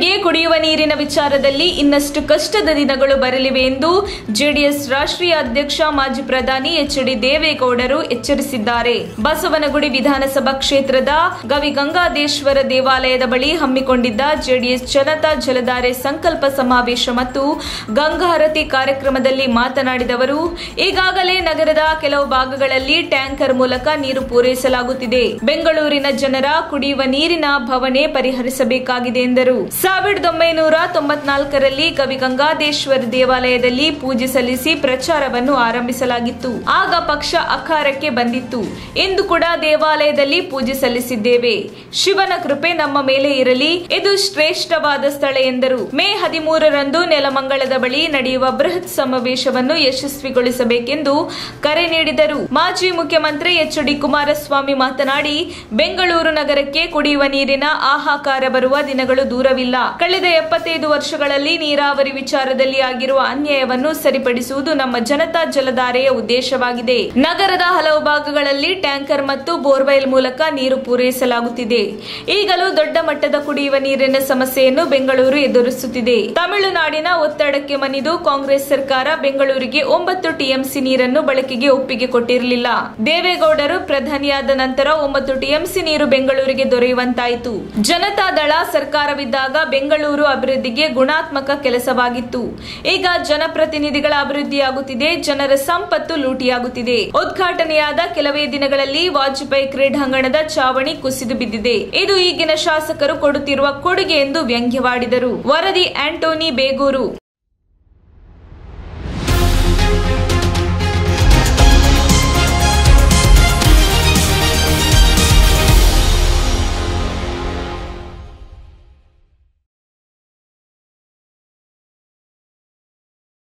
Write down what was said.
ಬೆಂಗಳೂರಿಗೆ ಕುಡಿಯುವ ನೀರಿನ ವಿಚಾರದಲ್ಲಿ ಇನ್ನಷ್ಟು ಕಷ್ಟದ ದಿನಗಳು ಬರಲಿವೆ ಎಂದು ಜೆಡಿಎಸ್ ರಾಷ್ಟ್ರೀಯ ಅಧ್ಯಕ್ಷ ಮಾಜಿ ಪ್ರಧಾನಿ ಎಚ್.ಡಿ. ದೇವೇಗೌಡರು ಎಚ್ಚರಿಸಿದ್ದಾರೆ. ಬಸವನಗುಡಿ ವಿಧಾನಸಭಾ ಕ್ಷೇತ್ರದ ಗವಿಗಂಗಾದೇಶ್ವರ ದೇವಾಲಯದ ಬಳಿ ಹಮ್ಮಿಕೊಂಡಿದ್ದ ಜೆಡಿಎಸ್ ಜನತಾ ಜಲಧಾರೆ ಸಂಕಲ್ಪ ಸಮಾವೇಶ ಮತ್ತು ಗಂಗಾರತಿ ಕಾರ್ಯಕ್ರಮದಲ್ಲಿ ಮಾತನಾಡಿದ ಅವರು, ಈಗಾಗಲೇ ನಗರದ ಕೆಲವು ಭಾಗಗಳಲ್ಲಿ ಟ್ಯಾಂಕರ್ ಮೂಲಕ ನೀರು ಪೂರೈಸಲಾಗುತ್ತಿದೆ. ಬೆಂಗಳೂರಿನ ಜನರ ಕುಡಿಯುವ ನೀರಿನ ಭವನೆ ಪರಿಹರಿಸಬೇಕಾಗಿದೆ ಎಂದರು. 1994ರಲ್ಲಿ ಗವಿಗಂಗಾದೇಶ್ವರ ದೇವಾಲಯದಲ್ಲಿ ಪೂಜೆ ಸಲ್ಲಿಸಿ ಪ್ರಚಾರವನ್ನು ಆರಂಭಿಸಲಾಗಿತ್ತು. ಆಗ ಪಕ್ಷ ಅಖಾರಕ್ಕೆ ಬಂದಿತ್ತು. ಇಂದು ಕೂಡ ದೇವಾಲಯದಲ್ಲಿ ಪೂಜೆ ಸಲ್ಲಿಸಿದ್ದೇವೆ. ಶಿವನ ಕೃಪೆ ನಮ್ಮ ಮೇಲೆ ಇರಲಿ. ಇದು ಶ್ರೇಷ್ಠವಾದ ಸ್ಥಳ ಎಂದರು. ಮೇ 13ರಂದು ನೆಲಮಂಗಲದ ಬಳಿ ನಡೆಯುವ ಬೃಹತ್ ಸಮಾವೇಶವನ್ನು ಯಶಸ್ವಿಗೊಳಿಸಬೇಕೆಂದು ಕರೆ ನೀಡಿದರು. ಮಾಜಿ ಮುಖ್ಯಮಂತ್ರಿ ಎಚ್.ಡಿ. ಕುಮಾರಸ್ವಾಮಿ ಮಾತನಾಡಿ, ಬೆಂಗಳೂರು ನಗರಕ್ಕೆ ಕುಡಿಯುವ ನೀರಿನ ಹಾಹಾಕಾರ ಬರುವ ದಿನಗಳು ದೂರವಿಲ್ಲ. ಕಳೆದ 75 ವರ್ಷಗಳಲ್ಲಿ ನೀರಾವರಿ ವಿಚಾರದಲ್ಲಿ ಆಗಿರುವ ಅನ್ಯಾಯವನ್ನು ಸರಿಪಡಿಸುವುದು ನಮ್ಮ ಜನತಾ ಜಲಧಾರೆಯ ಉದ್ದೇಶವಾಗಿದೆ. ನಗರದ ಹಲವು ಭಾಗಗಳಲ್ಲಿ ಟ್ಯಾಂಕರ್ ಮತ್ತು ಬೋರ್ವೆಲ್ ಮೂಲಕ ನೀರು ಪೂರೈಸಲಾಗುತ್ತಿದೆ. ಈಗಲೂ ದೊಡ್ಡ ಮಟ್ಟದ ಕುಡಿಯುವ ನೀರಿನ ಸಮಸ್ಯೆಯನ್ನು ಬೆಂಗಳೂರು ಎದುರಿಸುತ್ತಿದೆ. ತಮಿಳುನಾಡಿನ ಒತ್ತಡಕ್ಕೆ ಮಣಿದು ಕಾಂಗ್ರೆಸ್ ಸರ್ಕಾರ ಬೆಂಗಳೂರಿಗೆ 9 ಟಿಎಂಸಿ ನೀರನ್ನು ಬಳಕೆಗೆ ಒಪ್ಪಿಗೆ ಕೊಟ್ಟಿರಲಿಲ್ಲ. ದೇವೇಗೌಡರು ಪ್ರಧಾನಿಯಾದ ನಂತರ 9 ಟಿಎಂಸಿ ನೀರು ಬೆಂಗಳೂರಿಗೆ ದೊರೆಯುವಂತಾಯಿತು. ಜನತಾ ದಳ ಸರ್ಕಾರವಿದ್ದಾಗ ಬೆಂಗಳೂರು ಅಭಿವೃದ್ಧಿಗೆ ಗುಣಾತ್ಮಕ ಕೆಲಸವಾಗಿತ್ತು. ಈಗ ಜನಪ್ರತಿನಿಧಿಗಳ ಅಭಿವೃದ್ಧಿಯಾಗುತ್ತಿದೆ, ಜನರ ಸಂಪತ್ತು ಲೂಟಿಯಾಗುತ್ತಿದೆ. ಉದ್ಘಾಟನೆಯಾದ ಕೆಲವೇ ದಿನಗಳಲ್ಲಿ ವಾಜಪೇಯಿ ಕ್ರೀಡಾಂಗಣದ ಚಾವಣಿ ಕುಸಿದು ಬಿದ್ದಿದೆ. ಇದು ಈಗಿನ ಶಾಸಕರು ಕೊಡುತ್ತಿರುವ ಕೊಡುಗೆ ಎಂದು ವ್ಯಂಗ್ಯವಾಡಿದರು. ವರದಿ ಆಂಟೋನಿ ಬೇಗೂರು.